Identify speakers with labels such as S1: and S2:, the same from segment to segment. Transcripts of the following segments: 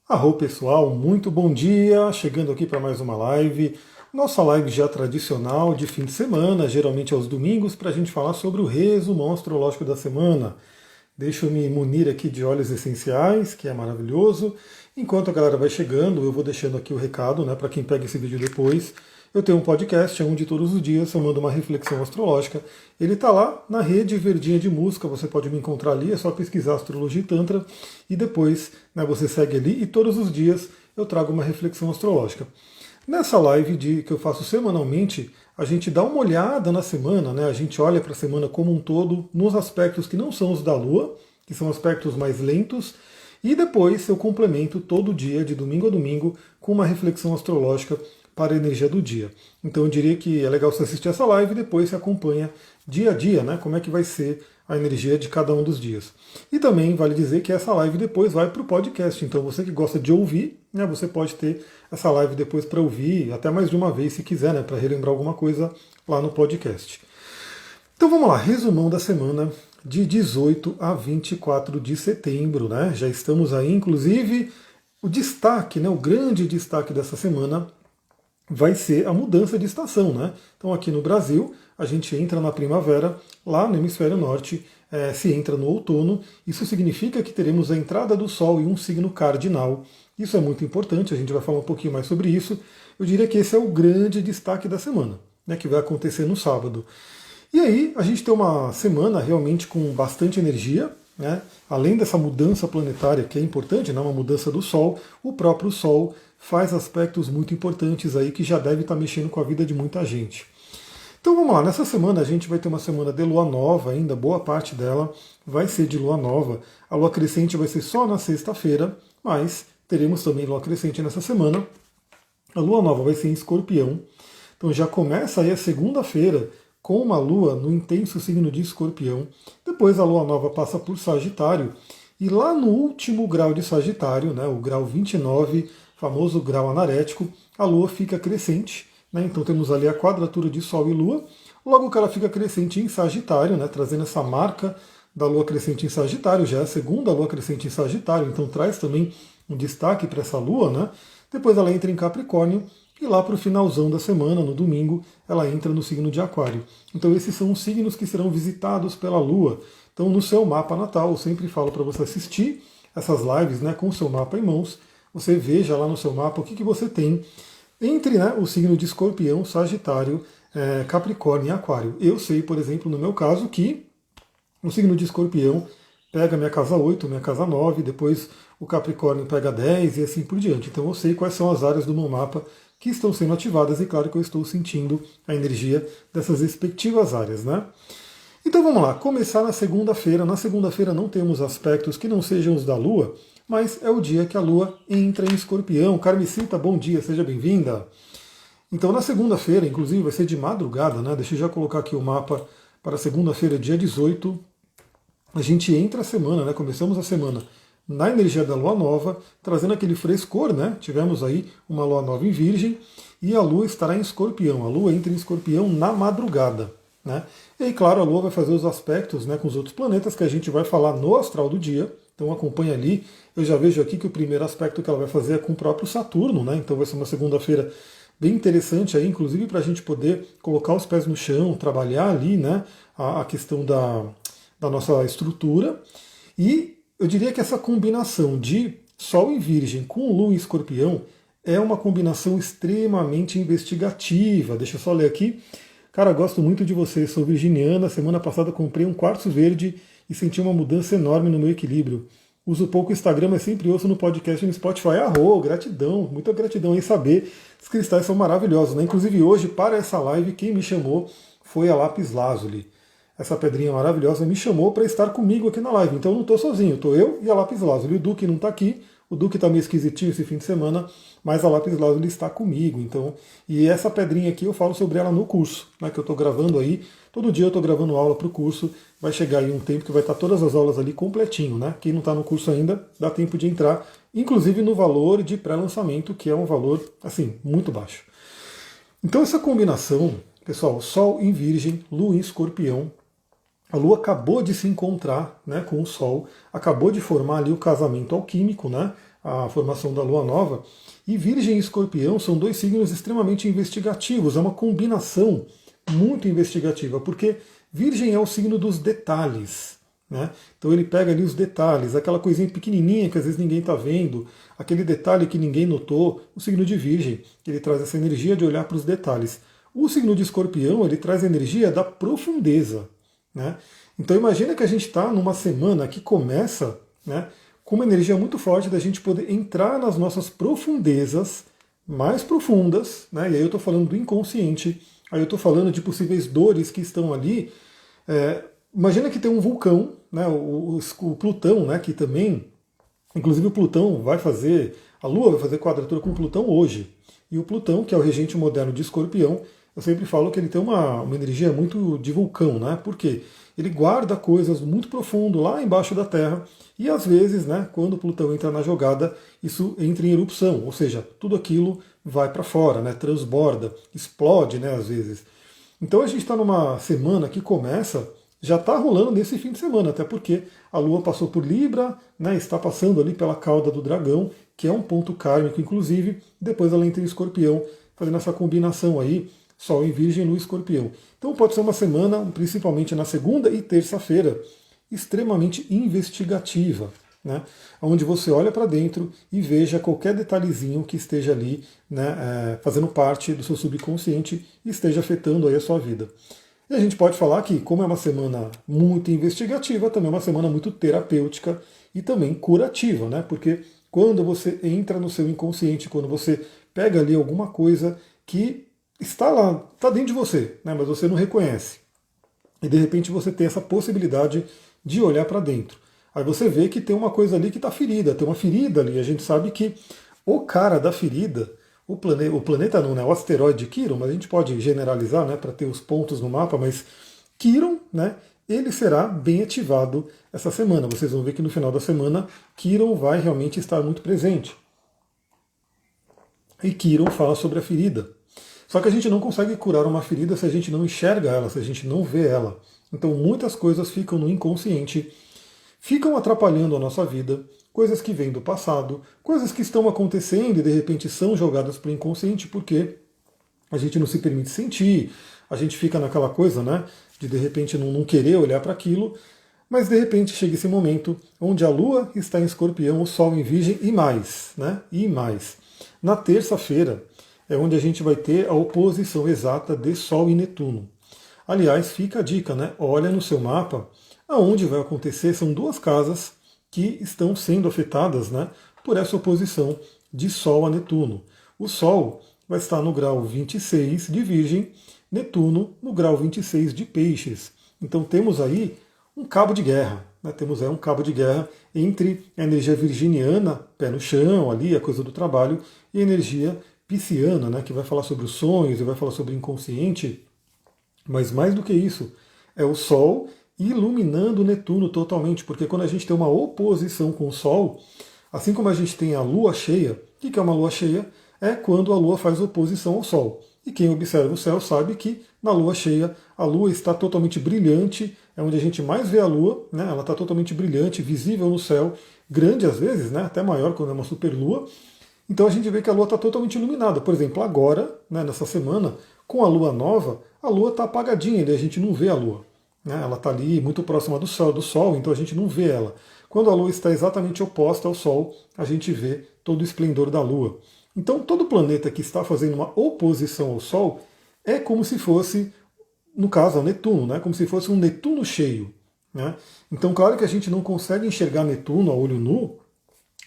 S1: Arro pessoal, muito bom dia! Chegando aqui para mais uma live. Nossa live já tradicional de fim de semana, geralmente aos domingos, para a gente falar sobre o resumão astrológico da semana. Deixa eu me munir aqui de óleos essenciais, que é maravilhoso. Enquanto a galera vai chegando, eu vou deixando aqui o recado, né, para quem pega esse vídeo depois. Eu tenho um podcast onde todos os dias eu mando uma reflexão astrológica. Ele está lá na rede verdinha de música, você pode me encontrar ali, é só pesquisar Astrologia e Tantra e depois, né, você segue ali e todos os dias eu trago uma reflexão astrológica. Nessa live que eu faço semanalmente, a gente dá uma olhada na semana, né? A gente olha para a semana como um todo, nos aspectos que não são os da Lua, que são aspectos mais lentos, e depois eu complemento todo dia, de domingo a domingo, com uma reflexão astrológica para a energia do dia. Então eu diria que é legal você assistir essa live e depois você acompanha dia a dia, né? Como é que vai ser a energia de cada um dos dias. E também vale dizer que essa live depois vai para o podcast. Então você que gosta de ouvir, né, você pode ter essa live depois para ouvir, até mais de uma vez se quiser, né, para relembrar alguma coisa lá no podcast. Então vamos lá, resumão da semana de 18 a 24 de setembro, né? Já estamos aí, inclusive, o destaque, né, o grande destaque dessa semana vai ser a mudança de estação, né? Então aqui no Brasil a gente entra na primavera, lá no hemisfério norte se entra no outono. Isso significa que teremos a entrada do Sol em um signo cardinal. Isso é muito importante, a gente vai falar um pouquinho mais sobre isso. Eu diria que esse é o grande destaque da semana, né, que vai acontecer no sábado. E aí a gente tem uma semana realmente com bastante energia, né? Além dessa mudança planetária que é importante, né, uma mudança do Sol, o próprio Sol faz aspectos muito importantes aí que já deve estar mexendo com a vida de muita gente. Então vamos lá, nessa semana a gente vai ter uma semana de lua nova ainda, boa parte dela vai ser de lua nova. A lua crescente vai ser só na sexta-feira, mas teremos também lua crescente nessa semana. A lua nova vai ser em Escorpião, então já começa aí a segunda-feira com uma lua no intenso signo de Escorpião. Depois a lua nova passa por Sagitário, e lá no último grau de Sagitário, né, o grau 29, famoso grau anarético, a lua fica crescente, né, então temos ali a quadratura de Sol e Lua, logo que ela fica crescente em Sagitário, né, trazendo essa marca da lua crescente em Sagitário, já é a segunda lua crescente em Sagitário, então traz também um destaque para essa lua, né? Depois ela entra em Capricórnio, e lá para o finalzão da semana, no domingo, ela entra no signo de Aquário. Então esses são os signos que serão visitados pela Lua. Então no seu mapa natal, eu sempre falo para você assistir essas lives, né, com o seu mapa em mãos. Você veja lá no seu mapa o que você tem entre, né, o signo de Escorpião, Sagitário, Capricórnio e Aquário. Eu sei, por exemplo, no meu caso, que o signo de Escorpião pega minha casa 8, minha casa 9, depois o Capricórnio pega 10 e assim por diante. Então eu sei quais são as áreas do meu mapa que estão sendo ativadas e claro que eu estou sentindo a energia dessas respectivas áreas, né? Então vamos lá, começar na segunda-feira. Na segunda-feira não temos aspectos que não sejam os da Lua, mas é o dia que a Lua entra em Escorpião. Carmesita, bom dia, seja bem-vinda. Então na segunda-feira, inclusive vai ser de madrugada, né? Deixa eu já colocar aqui o mapa para segunda-feira, dia 18. A gente entra a semana, né? Começamos a semana na energia da lua nova, trazendo aquele frescor, né? Tivemos aí uma lua nova em Virgem e a lua estará em Escorpião. A lua entra em Escorpião na madrugada, né? E aí, claro, a lua vai fazer os aspectos, né, com os outros planetas que a gente vai falar no astral do dia. Então acompanha ali. Eu já vejo aqui que o primeiro aspecto que ela vai fazer é com o próprio Saturno, né? Então vai ser uma segunda-feira bem interessante aí, inclusive para a gente poder colocar os pés no chão, trabalhar ali, né, a questão da nossa estrutura. E eu diria que essa combinação de Sol em Virgem com Lua em Escorpião é uma combinação extremamente investigativa. Deixa eu só ler aqui. Cara, gosto muito de você, sou virginiana. Semana passada comprei um quartzo verde e senti uma mudança enorme no meu equilíbrio. Uso pouco o Instagram, mas sempre ouço no podcast e no Spotify. Arro, gratidão, muita gratidão em saber. Os cristais são maravilhosos, né? Inclusive hoje, para essa live, quem me chamou foi a Lápis Lazuli. Essa pedrinha maravilhosa me chamou para estar comigo aqui na live. Então eu não estou sozinho, estou eu e a Lápis Lazuli. O Duque não está aqui, o Duque está meio esquisitinho esse fim de semana, mas a Lápis Lazuli está comigo. Então, e essa pedrinha aqui eu falo sobre ela no curso, né, que eu estou gravando aí. Todo dia eu estou gravando aula para o curso. Vai chegar aí um tempo que vai estar todas as aulas ali completinho, né? Quem não está no curso ainda, dá tempo de entrar, inclusive no valor de pré-lançamento, que é um valor, assim, muito baixo. Então essa combinação, pessoal, Sol em Virgem, Lua em Escorpião, a Lua acabou de se encontrar, né, com o Sol, acabou de formar ali o casamento alquímico, né? a formação da Lua Nova. E Virgem e Escorpião são dois signos extremamente investigativos, é uma combinação muito investigativa, porque Virgem é o signo dos detalhes. Né? Então ele pega ali os detalhes, aquela coisinha pequenininha que às vezes ninguém está vendo, aquele detalhe que ninguém notou. O signo de Virgem, ele traz essa energia de olhar para os detalhes. O signo de Escorpião, ele traz a energia da profundeza. Né? Então imagina que a gente está numa semana que começa, né, com uma energia muito forte da gente poder entrar nas nossas profundezas mais profundas, né? E aí eu estou falando do inconsciente, aí eu estou falando de possíveis dores que estão ali. Imagina que tem um vulcão, né, o Plutão, né, que também, inclusive o Plutão vai fazer, a Lua vai fazer quadratura com Plutão hoje. E o Plutão, que é o regente moderno de Escorpião, eu sempre falo que ele tem uma energia muito de vulcão, né? Porque ele guarda coisas muito profundo lá embaixo da Terra e às vezes, né, quando o Plutão entra na jogada, isso entra em erupção, ou seja, tudo aquilo vai para fora, né, transborda, explode, né, às vezes. Então a gente está numa semana que começa, já está rolando nesse fim de semana, até porque a Lua passou por Libra, né, está passando ali pela cauda do dragão, que é um ponto kármico, inclusive, depois ela entra em Escorpião, fazendo essa combinação aí, Sol em Virgem, Lua em Escorpião. Então pode ser uma semana, principalmente na segunda e terça-feira, extremamente investigativa, né? Onde você olha para dentro e veja qualquer detalhezinho que esteja ali, né, fazendo parte do seu subconsciente e esteja afetando aí a sua vida. E a gente pode falar que, como é uma semana muito investigativa, também é uma semana muito terapêutica e também curativa, né? Porque quando você entra no seu inconsciente, quando você pega ali alguma coisa que está lá, está dentro de você, né, mas você não reconhece. E de repente você tem essa possibilidade de olhar para dentro. Aí você vê que tem uma coisa ali que está ferida, tem uma ferida ali. A gente sabe que o cara da ferida, o planeta não, né, o asteroide Quiron, mas a gente pode generalizar, né, para ter os pontos no mapa, mas Quiron, né, ele será bem ativado essa semana. Vocês vão ver que no final da semana Quiron vai realmente estar muito presente. E Quiron fala sobre a ferida. Só que a gente não consegue curar uma ferida se a gente não enxerga ela, se a gente não vê ela. Então muitas coisas ficam no inconsciente, ficam atrapalhando a nossa vida, coisas que vêm do passado, coisas que estão acontecendo e de repente são jogadas para o inconsciente porque a gente não se permite sentir, a gente fica naquela coisa, né, de repente não querer olhar para aquilo, mas de repente chega esse momento onde a Lua está em Escorpião, o Sol em Virgem e mais, né, e mais. Na terça-feira é onde a gente vai ter a oposição exata de Sol e Netuno. Aliás, fica a dica, né? Olha no seu mapa aonde vai acontecer. São duas casas que estão sendo afetadas, né, por essa oposição de Sol a Netuno. O Sol vai estar no grau 26 de Virgem, Netuno no grau 26 de Peixes. Então temos aí um cabo de guerra. Né? Temos aí um cabo de guerra entre a energia virginiana, pé no chão, ali, a coisa do trabalho, e a energia pisciana, né, que vai falar sobre os sonhos e vai falar sobre o inconsciente, mas mais do que isso, é o Sol iluminando Netuno totalmente, porque quando a gente tem uma oposição com o Sol, assim como a gente tem a Lua cheia, o que é uma Lua cheia? É quando a Lua faz oposição ao Sol. E quem observa o céu sabe que na Lua cheia a Lua está totalmente brilhante, é onde a gente mais vê a Lua, né? Ela está totalmente brilhante, visível no céu, grande às vezes, né? Até maior quando é uma superlua. Então a gente vê que a Lua está totalmente iluminada. Por exemplo, agora, né, nessa semana, com a Lua nova, a Lua está apagadinha, a gente não vê a Lua. Né? Ela está ali muito próxima do Sol, então a gente não vê ela. Quando a Lua está exatamente oposta ao Sol, a gente vê todo o esplendor da Lua. Então todo planeta que está fazendo uma oposição ao Sol é como se fosse, no caso, ao Netuno, né? Como se fosse um Netuno cheio. Né? Então, claro que a gente não consegue enxergar Netuno a olho nu,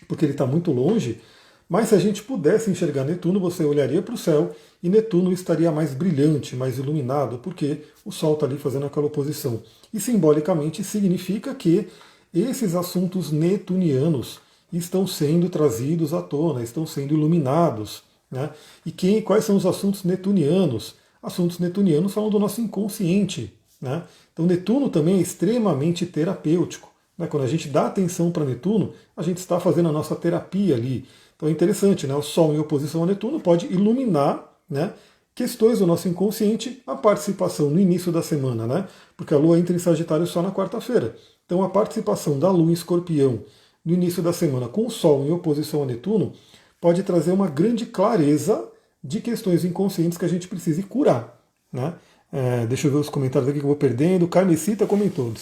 S1: porque ele está muito longe, mas se a gente pudesse enxergar Netuno, você olharia para o céu e Netuno estaria mais brilhante, mais iluminado, porque o Sol está ali fazendo aquela oposição. E simbolicamente significa que esses assuntos netunianos estão sendo trazidos à tona, estão sendo iluminados. Né? E quais são os assuntos netunianos? Assuntos netunianos falam do nosso inconsciente. Né? Então Netuno também é extremamente terapêutico. Né? Quando a gente dá atenção para Netuno, a gente está fazendo a nossa terapia ali. Então é interessante, né? O Sol em oposição a Netuno pode iluminar, né, questões do nosso inconsciente, a participação no início da semana, né? Porque a Lua entra em Sagitário só na quarta-feira. Então a participação da Lua em Escorpião no início da semana com o Sol em oposição a Netuno pode trazer uma grande clareza de questões inconscientes que a gente precise curar. Né? Deixa eu ver os comentários aqui que eu vou perdendo. Carmesita comentou: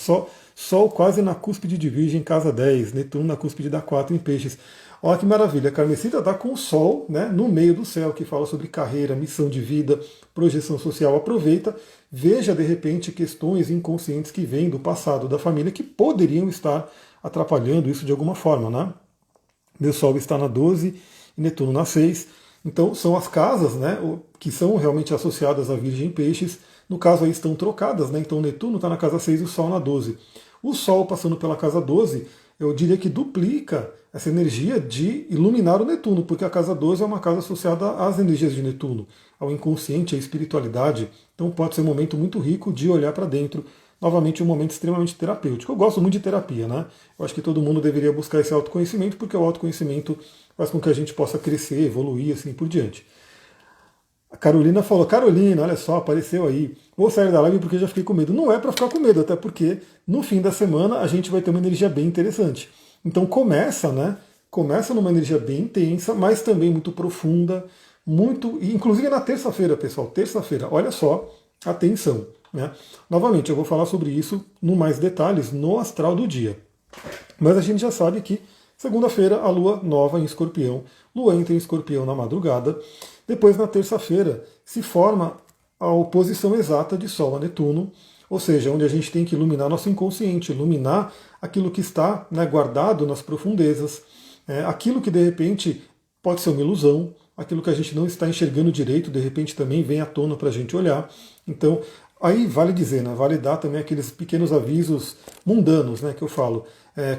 S1: Sol quase na cúspide de Virgem, casa 10, Netuno na cúspide da 4 em Peixes. Olha que maravilha, a Carmesita está com o Sol, né, no meio do céu, que fala sobre carreira, missão de vida, projeção social. Aproveita, veja de repente questões inconscientes que vêm do passado da família que poderiam estar atrapalhando isso de alguma forma. Né? Meu Sol está na 12 e Netuno na 6. Então são as casas, né, que são realmente associadas a Virgem e Peixes. No caso aí estão trocadas, né? Então Netuno está na casa 6 e o Sol na 12. O Sol passando pela casa 12, eu diria que duplica essa energia de iluminar o Netuno, porque a casa 12 é uma casa associada às energias de Netuno, ao inconsciente, à espiritualidade. Então pode ser um momento muito rico de olhar para dentro. Novamente um momento extremamente terapêutico. Eu gosto muito de terapia, né? Eu acho que todo mundo deveria buscar esse autoconhecimento, porque o autoconhecimento faz com que a gente possa crescer, evoluir, assim por diante. A Carolina falou: Carolina, olha só, apareceu aí. Vou sair da live porque já fiquei com medo. Não é para ficar com medo, até porque no fim da semana a gente vai ter uma energia bem interessante. Então começa, né? Começa numa energia bem intensa, mas também muito profunda, muito. Inclusive na terça-feira, pessoal. Terça-feira, olha só, atenção. Né? Novamente, eu vou falar sobre isso no mais detalhes no astral do dia. Mas a gente já sabe que segunda-feira a Lua nova em Escorpião, Lua entra em Escorpião na madrugada. Depois, na terça-feira, se forma a oposição exata de Sol a Netuno, ou seja, onde a gente tem que iluminar nosso inconsciente, iluminar aquilo que está, né, guardado nas profundezas, aquilo que de repente pode ser uma ilusão, aquilo que a gente não está enxergando direito, de repente também vem à tona para a gente olhar. Então, aí vale dizer, né, vale dar também aqueles pequenos avisos mundanos, né, que eu falo.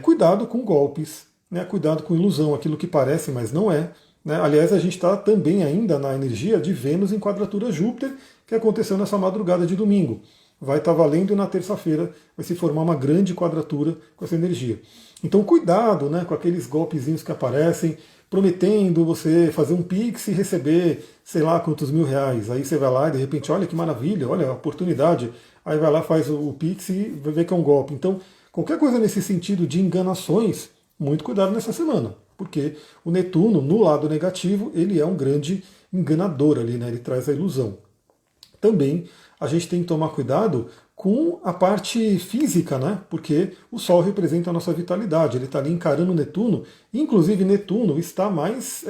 S1: Cuidado com golpes, né, cuidado com ilusão, aquilo que parece, mas não é. Né? Aliás, a gente está também ainda na energia de Vênus em quadratura Júpiter, que aconteceu nessa madrugada de domingo. Vai estar valendo na terça-feira, vai se formar uma grande quadratura com essa energia. Então cuidado, né, com aqueles golpezinhos que aparecem, prometendo você fazer um Pix e receber sei lá quantos R$ 1.000. Aí você vai lá e de repente, olha que maravilha, olha a oportunidade. Aí vai lá, faz o Pix e vai ver que é um golpe. Então, qualquer coisa nesse sentido de enganações, muito cuidado nessa semana. Porque o Netuno, no lado negativo, ele é um grande enganador ali, né? Ele traz a ilusão. Também a gente tem que tomar cuidado com a parte física, né? Porque o Sol representa a nossa vitalidade, ele está ali encarando o Netuno, e inclusive Netuno está mais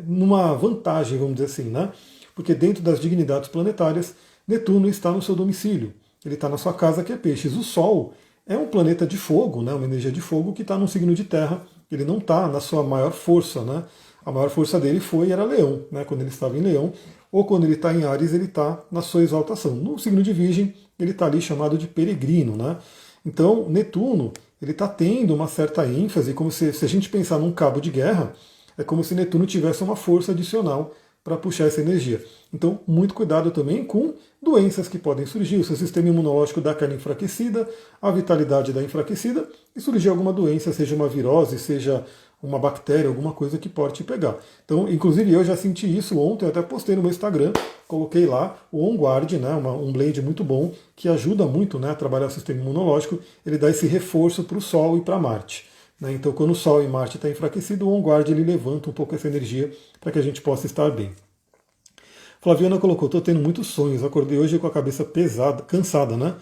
S1: numa vantagem, vamos dizer assim, né? Porque dentro das dignidades planetárias, Netuno está no seu domicílio, ele está na sua casa que é Peixes. O Sol é um planeta de fogo, né? Uma energia de fogo que está num signo de terra, ele não está na sua maior força, né? A maior força dele era Leão, né? Quando ele estava em Leão, ou quando ele está em Áries, ele está na sua exaltação. No signo de Virgem, ele está ali chamado de peregrino, né? Então, Netuno, ele está tendo uma certa ênfase, como se a gente pensar num cabo de guerra, é como se Netuno tivesse uma força adicional para puxar essa energia. Então, muito cuidado também com doenças que podem surgir. O seu sistema imunológico dá aquela enfraquecida, a vitalidade dá enfraquecida, e surgir alguma doença, seja uma virose, seja uma bactéria, alguma coisa que pode te pegar. Então, inclusive eu já senti isso ontem, eu até postei no meu Instagram, coloquei lá o On Guard, né, um blend muito bom, que ajuda muito, né, a trabalhar o sistema imunológico, ele dá esse reforço para o Sol e para Marte. Né? Então, quando o Sol e Marte estão enfraquecidos, o On Guard ele levanta um pouco essa energia para que a gente possa estar bem. Flaviana colocou: estou tendo muitos sonhos, acordei hoje com a cabeça pesada, cansada, né?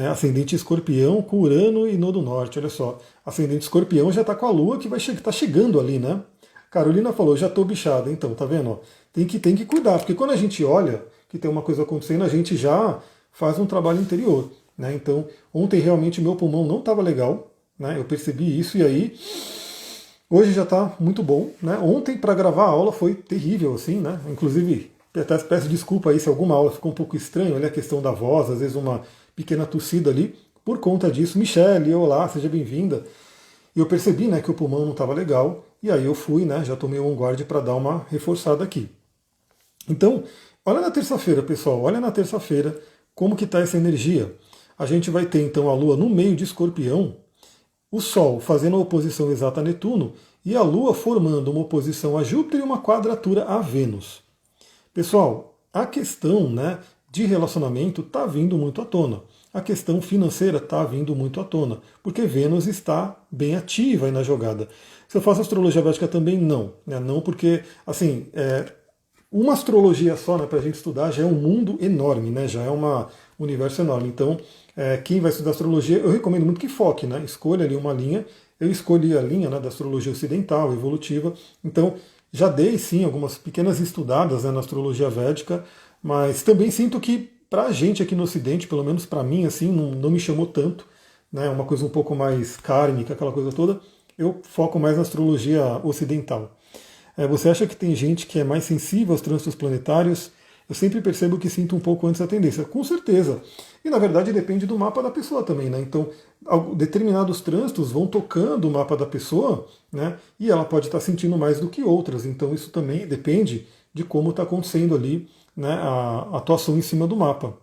S1: Ascendente Escorpião com Urano e Nodo Norte, olha só. Ascendente Escorpião já está com a Lua que tá chegando ali, né? Carolina falou: já estou bichada, então, tá vendo? Tem que cuidar, porque quando a gente olha que tem uma coisa acontecendo, a gente já faz um trabalho interior, né? Então, ontem realmente meu pulmão não estava legal, né? Eu percebi isso e aí hoje já está muito bom, né? Ontem para gravar a aula foi terrível, assim, né? Inclusive, até peço desculpa aí se alguma aula ficou um pouco estranha, olha a questão da voz, às vezes uma pequena tossida ali, por conta disso. Michele, olá, seja bem-vinda. E eu percebi, né, que o pulmão não estava legal, e aí eu fui, né, já tomei o On Guard para dar uma reforçada aqui. Então, olha na terça-feira, pessoal, olha na terça-feira como que está essa energia. A gente vai ter então a Lua no meio de Escorpião, o Sol fazendo a oposição exata a Netuno, e a Lua formando uma oposição a Júpiter e uma quadratura a Vênus. Pessoal, a questão, né, de relacionamento está vindo muito à tona. a questão financeira está vindo muito à tona, porque Vênus está bem ativa aí na jogada. Se eu faço astrologia védica também, não. Né? Não porque, assim, uma astrologia só, né, para a gente estudar já é um mundo enorme, né, já é um universo enorme. Então, quem vai estudar astrologia, eu recomendo muito que foque, né, escolha ali uma linha. Eu escolhi a linha, né, da astrologia ocidental, evolutiva. Então, já dei sim algumas pequenas estudadas, né, na astrologia védica, mas também sinto que para a gente aqui no Ocidente, pelo menos para mim, assim, não me chamou tanto, né, uma coisa um pouco mais kármica, aquela coisa toda. Eu foco mais na astrologia ocidental. Você acha que tem gente que é mais sensível aos trânsitos planetários? Eu sempre percebo que sinto um pouco antes a tendência. Com certeza. E na verdade depende do mapa da pessoa também, né? Então, determinados trânsitos vão tocando o mapa da pessoa, né? E ela pode estar sentindo mais do que outras. Então, isso também depende de como está acontecendo ali, né, a atuação em cima do mapa.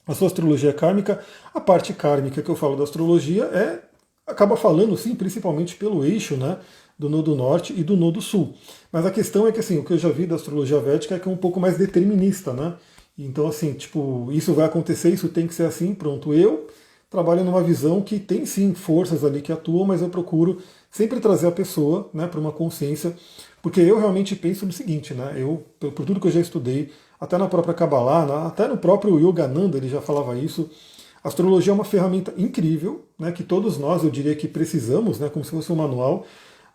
S1: A sua astrologia é kármica, a parte kármica que eu falo da astrologia acaba falando, sim, principalmente pelo eixo, né, do nodo norte e do nodo sul. Mas a questão é que, assim, o que eu já vi da astrologia védica é que é um pouco mais determinista, né? Então, assim, tipo, isso vai acontecer, isso tem que ser assim, pronto. Eu trabalho numa visão que tem, sim, forças ali que atuam, mas eu procuro sempre trazer a pessoa, né, para uma consciência, porque eu realmente penso no seguinte, né? Por tudo que eu já estudei, até na própria Kabbalah, até no próprio Yogananda, ele já falava isso. A astrologia é uma ferramenta incrível, né, que todos nós, eu diria que precisamos, né, como se fosse um manual,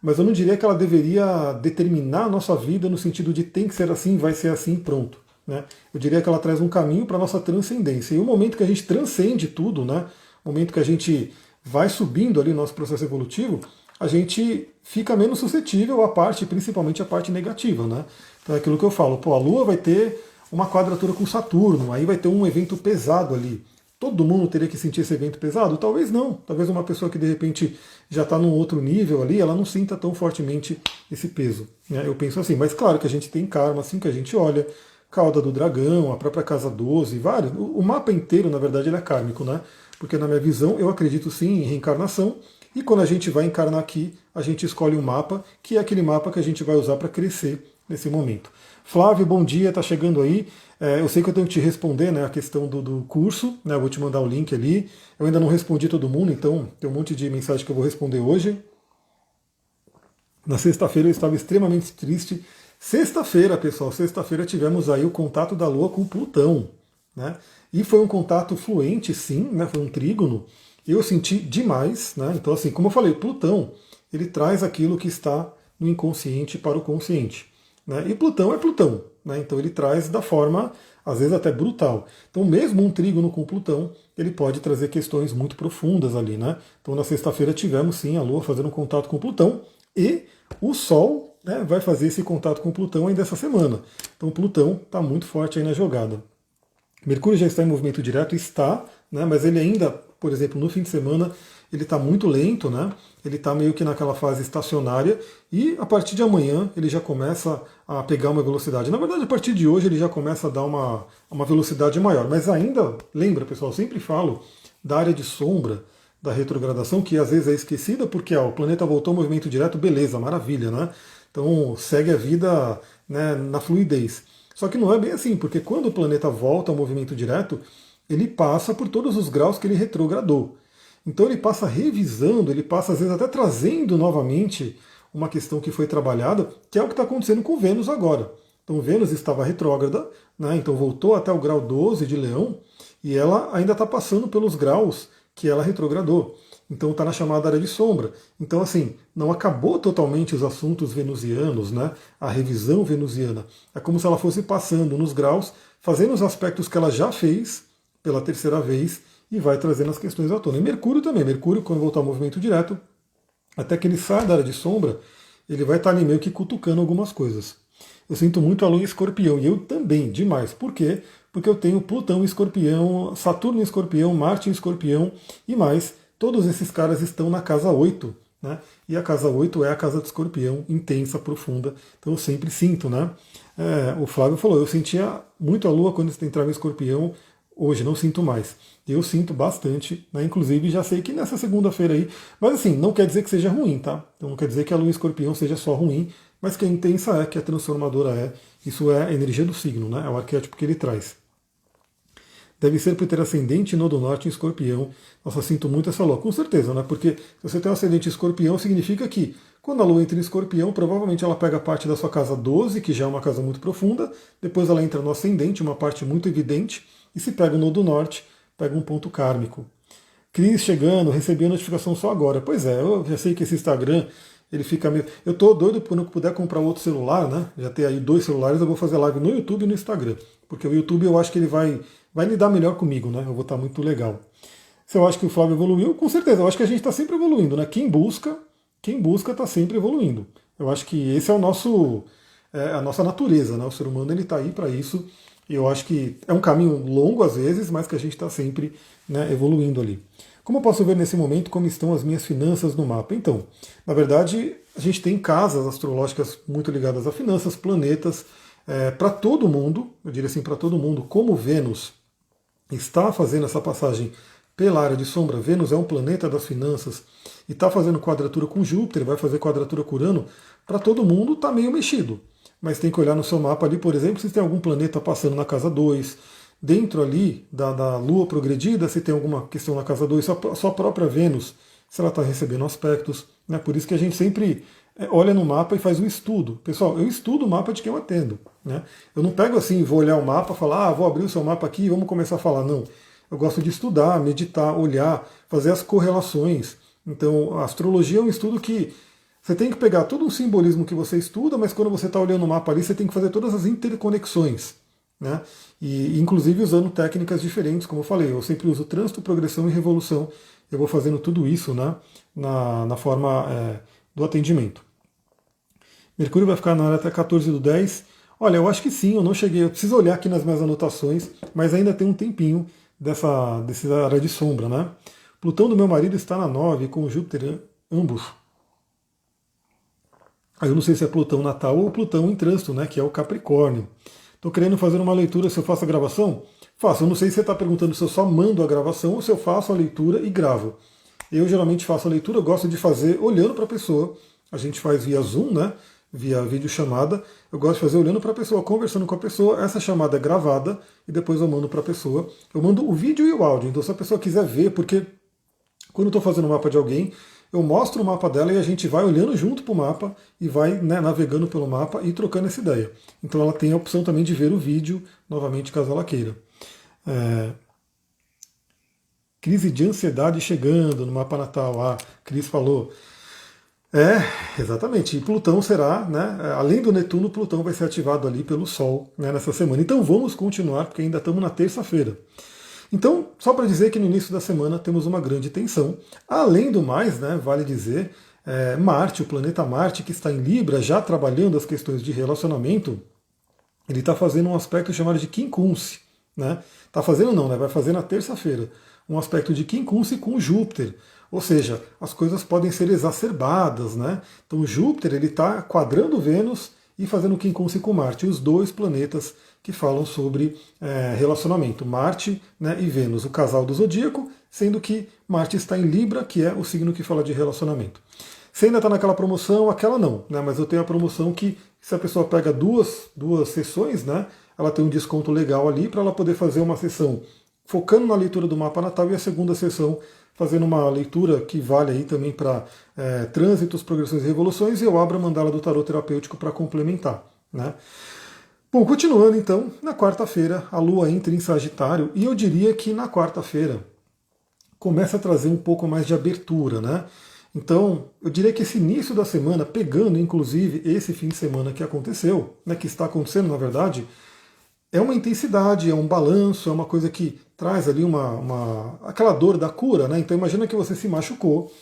S1: mas eu não diria que ela deveria determinar a nossa vida no sentido de tem que ser assim, vai ser assim, pronto. Né? Eu diria que ela traz um caminho para a nossa transcendência. E o momento que a gente transcende tudo, né, o momento que a gente vai subindo ali no nosso processo evolutivo, a gente fica menos suscetível à parte, principalmente à parte negativa. Né? Então é aquilo que eu falo, pô, a Lua vai ter uma quadratura com Saturno, aí vai ter um evento pesado ali. Todo mundo teria que sentir esse evento pesado? Talvez não. Talvez uma pessoa que de repente já está num outro nível ali, ela não sinta tão fortemente esse peso. Né? Eu penso assim, mas claro que a gente tem karma, assim que a gente olha, cauda do dragão, a própria casa 12, vários. O mapa inteiro, na verdade, ele é kármico, né? Porque na minha visão, eu acredito sim em reencarnação, e quando a gente vai encarnar aqui, a gente escolhe um mapa, que é aquele mapa que a gente vai usar para crescer nesse momento. Flávio, bom dia, tá chegando aí. Eu sei que eu tenho que te responder, né, a questão do curso, né, eu vou te mandar o link ali. Eu ainda não respondi todo mundo, então tem um monte de mensagem que eu vou responder hoje. Na sexta-feira eu estava extremamente triste. Sexta-feira, pessoal, sexta-feira tivemos aí o contato da Lua com Plutão, né? E foi um contato fluente, sim, né? Foi um trígono. Eu senti demais, né? Então, assim, como eu falei, Plutão, ele traz aquilo que está no inconsciente para o consciente. Né? E Plutão é Plutão, né? Então ele traz da forma, às vezes até brutal. Então mesmo um trígono com Plutão, ele pode trazer questões muito profundas ali. Né? Então na sexta-feira tivemos sim a Lua fazendo um contato com Plutão e o Sol, né, vai fazer esse contato com Plutão ainda essa semana. Então Plutão está muito forte aí na jogada. Mercúrio já está em movimento direto, está, né, mas ele ainda, por exemplo, no fim de semana, ele está muito lento, né? Ele está meio que naquela fase estacionária e a partir de amanhã ele já começa a pegar uma velocidade. Na verdade, a partir de hoje ele já começa a dar uma velocidade maior. Mas ainda, lembra, pessoal, eu sempre falo da área de sombra da retrogradação, que às vezes é esquecida porque o planeta voltou ao movimento direto, beleza, maravilha, né? Então segue a vida, né, na fluidez. Só que não é bem assim, porque quando o planeta volta ao movimento direto, ele passa por todos os graus que ele retrogradou. Então ele passa revisando, ele passa às vezes até trazendo novamente uma questão que foi trabalhada, que é o que está acontecendo com Vênus agora. Então Vênus estava retrógrada, né, então voltou até o grau 12 de Leão, e ela ainda está passando pelos graus que ela retrogradou. Então está na chamada área de sombra. Então, assim, não acabou totalmente os assuntos venusianos, né? A revisão venusiana. É como se ela fosse passando nos graus, fazendo os aspectos que ela já fez pela terceira vez e vai trazendo as questões à tona. E Mercúrio também. Mercúrio, quando voltar ao movimento direto, até que ele saia da área de sombra, ele vai estar ali meio que cutucando algumas coisas. Eu sinto muito a Lua em Escorpião, e eu também, demais. Por quê? Porque eu tenho Plutão em Escorpião, Saturno em Escorpião, Marte em Escorpião e mais. Todos esses caras estão na casa 8, né? E a casa 8 é a casa do Escorpião, intensa, profunda. Então eu sempre sinto, né? O Flávio falou, eu sentia muito a Lua quando você entrava em Escorpião, hoje não sinto mais. Eu sinto bastante, né? Inclusive já sei que nessa segunda-feira aí, mas assim, não quer dizer que seja ruim, tá? Então não quer dizer que a Lua em Escorpião seja só ruim, mas que a intensa é, que a transformadora é. Isso é a energia do signo, né? É o arquétipo que ele traz. Deve ser por ter ascendente e nodo norte em escorpião. Nossa, sinto muito essa lua. Com certeza, né? Porque se você tem um ascendente em escorpião, significa que quando a lua entra em escorpião, provavelmente ela pega parte da sua casa 12, que já é uma casa muito profunda, depois ela entra no ascendente, uma parte muito evidente, e se pega o nodo norte, pega um ponto kármico. Cris chegando, recebi a notificação só agora. Pois é, eu já sei que esse Instagram, ele fica meio... Eu tô doido quando eu puder comprar outro celular, né? Já ter aí 2 celulares, eu vou fazer live no YouTube e no Instagram. Porque o YouTube eu acho que ele vai lidar melhor comigo, né? Eu vou estar muito legal. Se eu acho que o Flávio evoluiu, com certeza, eu acho que a gente está sempre evoluindo, né? Quem busca está sempre evoluindo. Eu acho que esse é o nosso, a nossa natureza, né? O ser humano ele está aí para isso. E eu acho que é um caminho longo às vezes, mas que a gente está sempre, né, evoluindo ali. Como eu posso ver nesse momento como estão as minhas finanças no mapa? Então, na verdade, a gente tem casas astrológicas muito ligadas a finanças, planetas, para todo mundo, eu diria assim, para todo mundo, como Vênus está fazendo essa passagem pela área de sombra. Vênus é um planeta das finanças e está fazendo quadratura com Júpiter, vai fazer quadratura com Urano. Para todo mundo está meio mexido. Mas tem que olhar no seu mapa ali, por exemplo, se tem algum planeta passando na casa 2, dentro ali da Lua progredida, se tem alguma questão na casa 2, sua própria Vênus, se ela está recebendo aspectos. Né? Por isso que a gente sempre olha no mapa e faz um estudo. Pessoal, eu estudo o mapa de quem eu atendo. Né? Eu não pego assim, vou olhar o mapa e falar, vou abrir o seu mapa aqui e vamos começar a falar. Não. Eu gosto de estudar, meditar, olhar, fazer as correlações. Então, a astrologia é um estudo que você tem que pegar todo o simbolismo que você estuda, mas quando você está olhando o mapa ali, você tem que fazer todas as interconexões. Né? E inclusive usando técnicas diferentes, como eu falei, eu sempre uso trânsito, progressão e revolução. Eu vou fazendo tudo isso, né, na forma do atendimento. Mercúrio vai ficar na área até 14/10. Olha, eu acho que sim, eu não cheguei. Eu preciso olhar aqui nas minhas anotações, mas ainda tem um tempinho dessa área de sombra, né? Plutão do meu marido está na 9 com Júpiter ambos. Aí eu não sei se é Plutão natal ou Plutão em trânsito, né? Que é o Capricórnio. Estou querendo fazer uma leitura se eu faço a gravação? Faço. Eu não sei se você está perguntando se eu só mando a gravação ou se eu faço a leitura e gravo. Eu geralmente faço a leitura, eu gosto de fazer olhando para a pessoa. A gente faz via Zoom, né? Via videochamada. Eu gosto de fazer olhando para a pessoa, conversando com a pessoa. Essa chamada é gravada e depois eu mando para a pessoa. Eu mando o vídeo e o áudio. Então se a pessoa quiser ver, porque quando eu estou fazendo o mapa de alguém, eu mostro o mapa dela e a gente vai olhando junto para o mapa e vai, né, navegando pelo mapa e trocando essa ideia. Então ela tem a opção também de ver o vídeo, novamente, caso ela queira. Crise de ansiedade chegando no mapa natal. Ah, Cris falou. Exatamente. E Plutão será, né, além do Netuno, Plutão vai ser ativado ali pelo Sol, né, nessa semana. Então vamos continuar, porque ainda estamos na terça-feira. Então, só para dizer que no início da semana temos uma grande tensão. Além do mais, né, vale dizer, Marte, o planeta Marte, que está em Libra, já trabalhando as questões de relacionamento, ele está fazendo um aspecto chamado de quincunce. Né? Está fazendo não, né? Vai fazer na terça-feira. Um aspecto de quincunce com Júpiter. Ou seja, as coisas podem ser exacerbadas. Né? Então Júpiter ele está quadrando Vênus e fazendo quincunce com Marte. Os dois planetas que falam sobre relacionamento. Marte, né, e Vênus, o casal do zodíaco, sendo que Marte está em Libra, que é o signo que fala de relacionamento. Se ainda está naquela promoção, aquela não, né, mas eu tenho a promoção que se a pessoa pega duas sessões, né, ela tem um desconto legal ali para ela poder fazer uma sessão focando na leitura do mapa natal e a segunda sessão fazendo uma leitura que vale aí também para trânsitos, progressões e revoluções, e eu abro a mandala do tarot terapêutico para complementar. Né? Bom, continuando então, na quarta-feira a Lua entra em Sagitário e eu diria que na quarta-feira começa a trazer um pouco mais de abertura, né? Então, eu diria que esse início da semana, pegando inclusive esse fim de semana que aconteceu, né, que está acontecendo na verdade, é uma intensidade, é um balanço, é uma coisa que traz ali aquela dor da cura, né? Então imagina que você se machucou,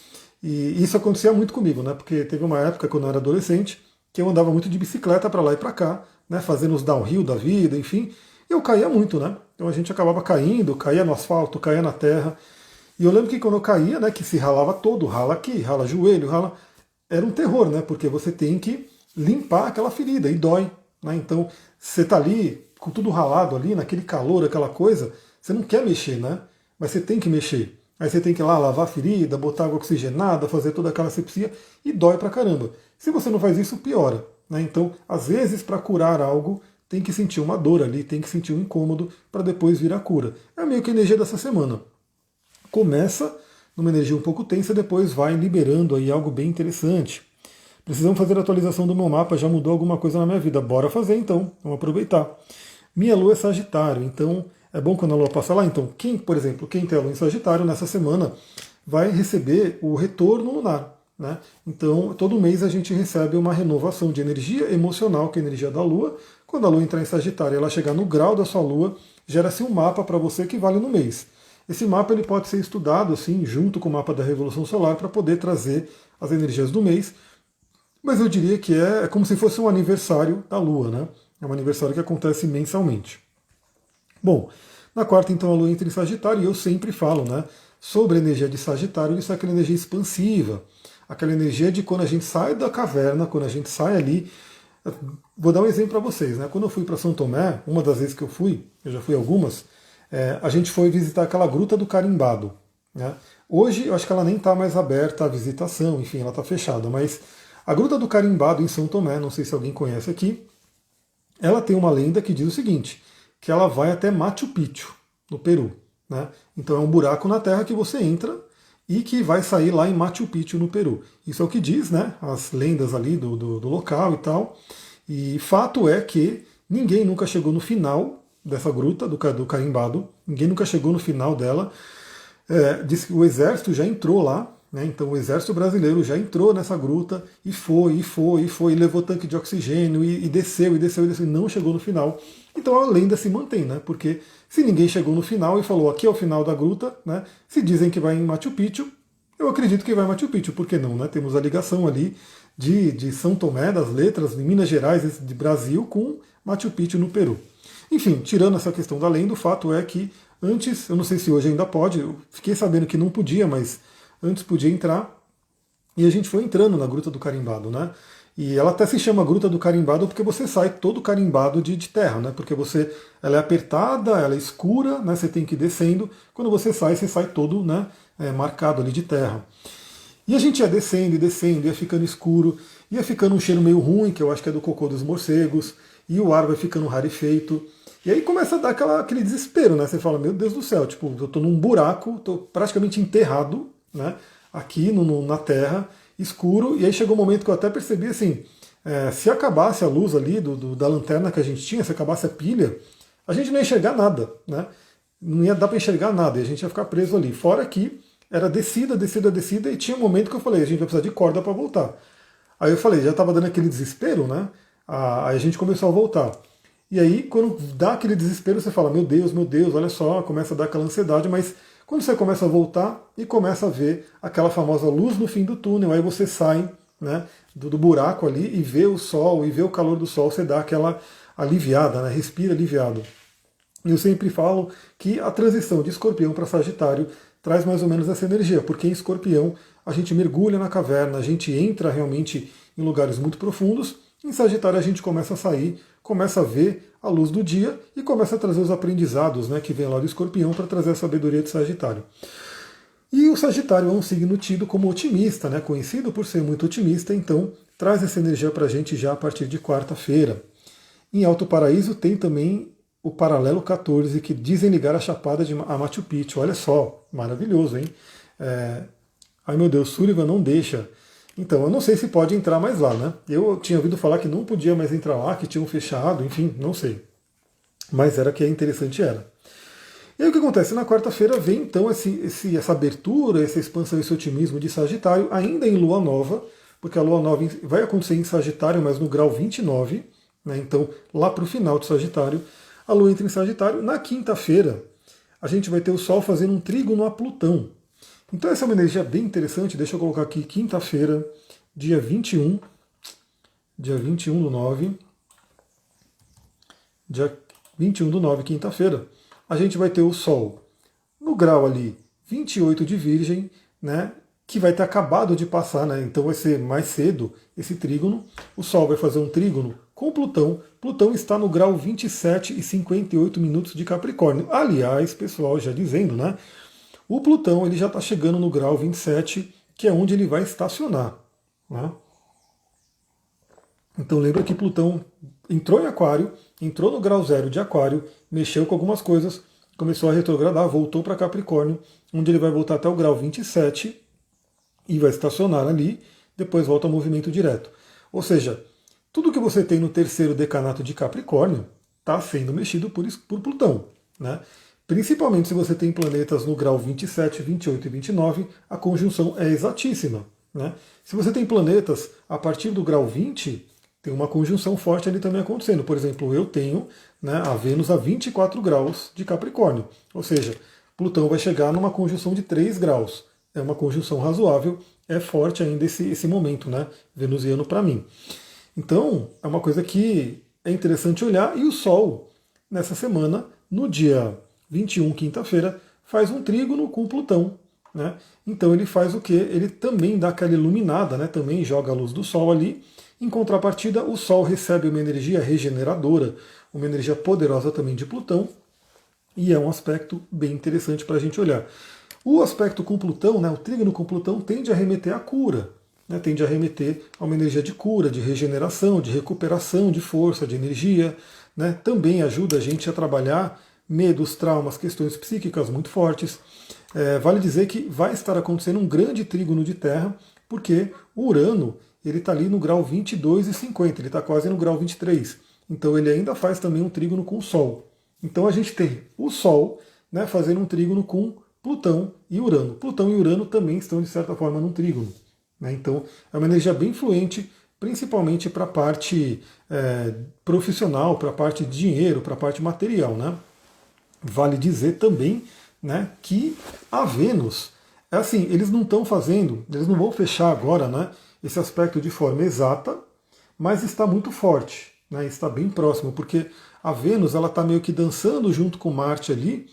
S1: e isso acontecia muito comigo, né? Porque teve uma época quando eu era adolescente que eu andava muito de bicicleta para lá e para cá, né, fazendo os downhill da vida, enfim, e eu caía muito, né? Então a gente acabava caindo, caía no asfalto, caía na terra. E eu lembro que quando eu caía, né, que se ralava todo, rala aqui, rala joelho, rala, era um terror, né? Porque você tem que limpar aquela ferida e dói, né? Então você tá ali com tudo ralado ali, naquele calor, aquela coisa, você não quer mexer, né? Mas você tem que mexer. Aí você tem que ir lá lavar a ferida, botar água oxigenada, fazer toda aquela asepsia e dói pra caramba. Se você não faz isso, piora. Né? Então, às vezes, para curar algo, tem que sentir uma dor ali, tem que sentir um incômodo para depois vir a cura. É meio que a energia dessa semana. Começa numa energia um pouco tensa, depois vai liberando aí algo bem interessante. Precisamos fazer a atualização do meu mapa, já mudou alguma coisa na minha vida. Bora fazer então, vamos aproveitar. Minha lua é Sagitário, então é bom quando a lua passa lá. Então, por exemplo, quem tem a lua em Sagitário nessa semana vai receber o retorno lunar. Né? Então, todo mês a gente recebe uma renovação de energia emocional, que é a energia da lua. Quando a lua entrar em Sagitário e ela chegar no grau da sua lua, gera-se um mapa para você que vale no mês. Esse mapa ele pode ser estudado assim, junto com o mapa da Revolução Solar, para poder trazer as energias do mês. Mas eu diria que é como se fosse um aniversário da Lua, né? É um aniversário que acontece mensalmente. Bom, na quarta então a Lua entra em Sagitário e eu sempre falo, né, sobre a energia de Sagitário, isso é aquela energia expansiva, aquela energia de quando a gente sai da caverna, quando a gente sai ali. Vou dar um exemplo para vocês, né? Quando eu fui para São Tomé, uma das vezes que eu já fui algumas, a gente foi visitar aquela Gruta do Carimbado. Né? Hoje eu acho que ela nem está mais aberta à visitação, enfim, ela está fechada, mas a Gruta do Carimbado em São Tomé, não sei se alguém conhece aqui, ela tem uma lenda que diz o seguinte, que ela vai até Machu Picchu, no Peru. Né? Então é um buraco na terra que você entra e que vai sair lá em Machu Picchu, no Peru. Isso é o que diz, né? As lendas ali do local e tal. E fato é que ninguém nunca chegou no final dessa gruta do Carimbado, ninguém nunca chegou no final dela. Diz que o exército já entrou lá, né? Então o exército brasileiro já entrou nessa gruta e foi, levou tanque de oxigênio e desceu, e não chegou no final. Então a lenda se mantém, né? Porque se ninguém chegou no final e falou aqui é o final da gruta, né? Se dizem que vai em Machu Picchu, eu acredito que vai em Machu Picchu, por que não, né? Temos a ligação ali de São Tomé das Letras, de Minas Gerais, de Brasil, com Machu Picchu no Peru. Enfim, tirando essa questão da lenda, o fato é que antes, eu não sei se hoje ainda pode, eu fiquei sabendo que não podia, mas antes podia entrar, e a gente foi entrando na Gruta do Carimbado, né? E ela até se chama Gruta do Carimbado porque você sai todo carimbado de terra, né? Porque ela é apertada, ela é escura, né? Você tem que ir descendo. Quando você sai todo, né? Marcado ali de terra. E a gente ia descendo e descendo, ia ficando escuro, ia ficando um cheiro meio ruim, que eu acho que é do cocô dos morcegos, e o ar vai ficando rarefeito. E aí começa a dar aquele desespero, né? Você fala, meu Deus do céu, tipo, eu tô num buraco, tô praticamente enterrado, né? Aqui na terra, escuro, e aí chegou um momento que eu até percebi assim, se acabasse a luz ali da lanterna que a gente tinha, se acabasse a pilha, a gente não ia enxergar nada, né? Não ia dar para enxergar nada, e a gente ia ficar preso ali. Fora que era descida, e tinha um momento que eu falei, a gente vai precisar de corda para voltar. Aí eu falei, já estava dando aquele desespero, né? Aí a gente começou a voltar. E aí, quando dá aquele desespero, você fala, meu Deus, olha só, começa a dar aquela ansiedade, mas quando você começa a voltar e começa a ver aquela famosa luz no fim do túnel, aí você sai, né, do buraco ali e vê o sol, e vê o calor do sol, você dá aquela aliviada, né, respira aliviado. E eu sempre falo que a transição de Escorpião para Sagitário traz mais ou menos essa energia, porque em Escorpião a gente mergulha na caverna, a gente entra realmente em lugares muito profundos, em Sagitário a gente começa a sair, começa a ver a luz do dia e começa a trazer os aprendizados, né, que vem lá do Escorpião para trazer a sabedoria de Sagitário. E o Sagitário é um signo tido como otimista, né, conhecido por ser muito otimista, então traz essa energia para a gente já a partir de quarta-feira. Em Alto Paraíso tem também o paralelo 14, que dizem ligar a Chapada a Machu Picchu. Olha só, maravilhoso, hein? Ai meu Deus, Sullivan não deixa. Então, eu não sei se pode entrar mais lá, né? Eu tinha ouvido falar que não podia mais entrar lá, que tinham fechado, enfim, não sei. Mas era que é interessante, era. E aí o que acontece? Na quarta-feira vem então essa abertura, essa expansão, esse otimismo de Sagitário, ainda em Lua Nova, porque a Lua Nova vai acontecer em Sagitário, mas no grau 29, né? Então lá para o final de Sagitário, a Lua entra em Sagitário. Na quinta-feira, a gente vai ter o Sol fazendo um trígono a Plutão. Então essa é uma energia bem interessante, deixa eu colocar aqui, quinta-feira, dia 21 do 9, dia 21 do 9, quinta-feira, a gente vai ter o Sol no grau ali 28 de Virgem, né, que vai ter acabado de passar, né, então vai ser mais cedo esse trígono, o Sol vai fazer um trígono com Plutão, Plutão está no grau 27 e 58 minutos de Capricórnio. Aliás, pessoal, já dizendo, né, o Plutão ele já está chegando no grau 27, que é onde ele vai estacionar. Né? Então lembra que Plutão entrou em Aquário, entrou no grau zero de Aquário, mexeu com algumas coisas, começou a retrogradar, voltou para Capricórnio, onde ele vai voltar até o grau 27 e vai estacionar ali, depois volta ao movimento direto. Ou seja, tudo que você tem no terceiro decanato de Capricórnio está sendo mexido por Plutão. Né? Principalmente se você tem planetas no grau 27, 28 e 29, a conjunção é exatíssima. Né? Se você tem planetas a partir do grau 20, tem uma conjunção forte ali também acontecendo. Por exemplo, eu tenho, né, a Vênus a 24 graus de Capricórnio. Ou seja, Plutão vai chegar numa conjunção de 3 graus. É uma conjunção razoável, é forte ainda esse momento, né, venusiano para mim. Então, é uma coisa que é interessante olhar. E o Sol, nessa semana, no dia 21, quinta-feira, faz um trígono com Plutão. Né? Então ele faz o quê? Ele também dá aquela iluminada, né? Também joga a luz do Sol ali. Em contrapartida, o Sol recebe uma energia regeneradora, uma energia poderosa também de Plutão, e é um aspecto bem interessante para a gente olhar. O aspecto com Plutão, né, o trígono com Plutão, tende a remeter à cura, né, tende a remeter a uma energia de cura, de regeneração, de recuperação de força, de energia. Né, também ajuda a gente a trabalhar medos, traumas, questões psíquicas muito fortes. Vale dizer que vai estar acontecendo um grande trígono de Terra, porque o Urano ele está ali no grau 22,50, ele está quase no grau 23. Então ele ainda faz também um trígono com o Sol. Então a gente tem o Sol, né, fazendo um trígono com Plutão e Urano. Plutão e Urano também estão, de certa forma, num trígono. Né? Então é uma energia bem fluente, principalmente para a parte profissional, para a parte de dinheiro, para a parte material. Né? Vale dizer também, né, que a Vênus, assim, eles não estão fazendo, eles não vão fechar agora, né, esse aspecto de forma exata, mas está muito forte, né, está bem próximo, porque a Vênus ela está meio que dançando junto com Marte ali.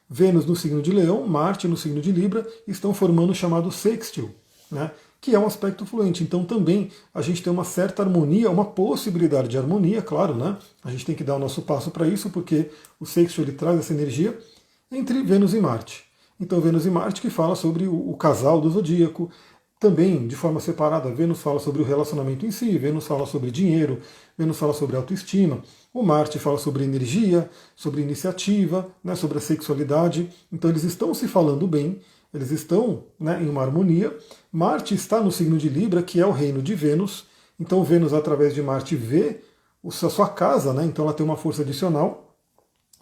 S1: Vênus no signo de Leão, Marte no signo de Libra, estão formando o chamado sextil, né, que é um aspecto fluente. Então também a gente tem uma certa harmonia, uma possibilidade de harmonia, claro, né? A gente tem que dar o nosso passo para isso, porque o sextil ele traz essa energia entre Vênus e Marte. Então Vênus e Marte que fala sobre o casal do zodíaco. Também, de forma separada, Vênus fala sobre o relacionamento em si, Vênus fala sobre dinheiro, Vênus fala sobre autoestima, o Marte fala sobre energia, sobre iniciativa, né, sobre a sexualidade. Então eles estão se falando bem, eles estão, né, em uma harmonia. Marte está no signo de Libra, que é o reino de Vênus. Então Vênus, através de Marte, vê a sua casa, né, então ela tem uma força adicional.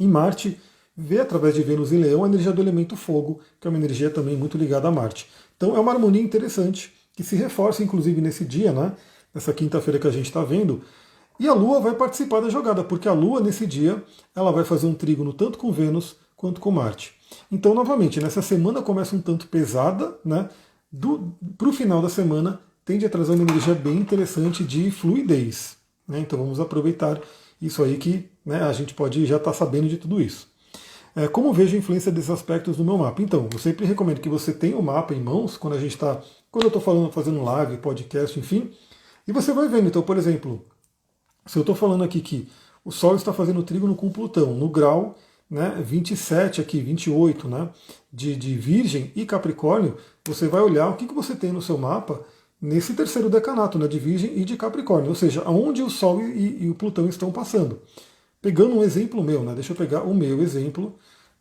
S1: E Marte vê, através de Vênus em Leão, a energia do elemento fogo, que é uma energia também muito ligada a Marte. Então é uma harmonia interessante, que se reforça inclusive nesse dia, né, nessa quinta-feira que a gente está vendo. E a Lua vai participar da jogada, porque a Lua, nesse dia, ela vai fazer um trígono tanto com Vênus quanto com Marte. Então, novamente, nessa semana começa um tanto pesada, né? Para o final da semana, tende a trazer uma energia bem interessante de fluidez. Né? Então vamos aproveitar isso aí que, né, a gente pode já estar sabendo de tudo isso. Como vejo a influência desses aspectos no meu mapa? Então, eu sempre recomendo que você tenha o mapa em mãos, quando eu estou fazendo live, podcast, enfim, e você vai vendo. Então, por exemplo, se eu estou falando aqui que o Sol está fazendo trígono com Plutão no grau, né, 27 aqui, 28, né, de Virgem e Capricórnio, você vai olhar o que você tem no seu mapa nesse terceiro decanato, né, de Virgem e de Capricórnio, ou seja, aonde o Sol e o Plutão estão passando. Pegando um exemplo meu, né, deixa eu pegar o meu exemplo,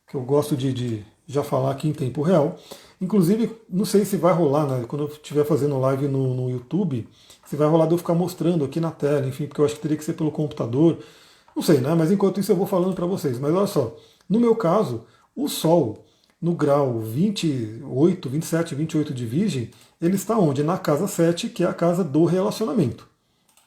S1: que eu gosto de já falar aqui em tempo real. Inclusive, não sei se vai rolar, né, quando eu estiver fazendo live no YouTube, se vai rolar de eu ficar mostrando aqui na tela, enfim, porque eu acho que teria que ser pelo computador. Não sei, né? Mas enquanto isso eu vou falando para vocês. Mas olha só, no meu caso, o Sol, no grau 28, 27, 28 de Virgem, ele está onde? Na casa 7, que é a casa do relacionamento.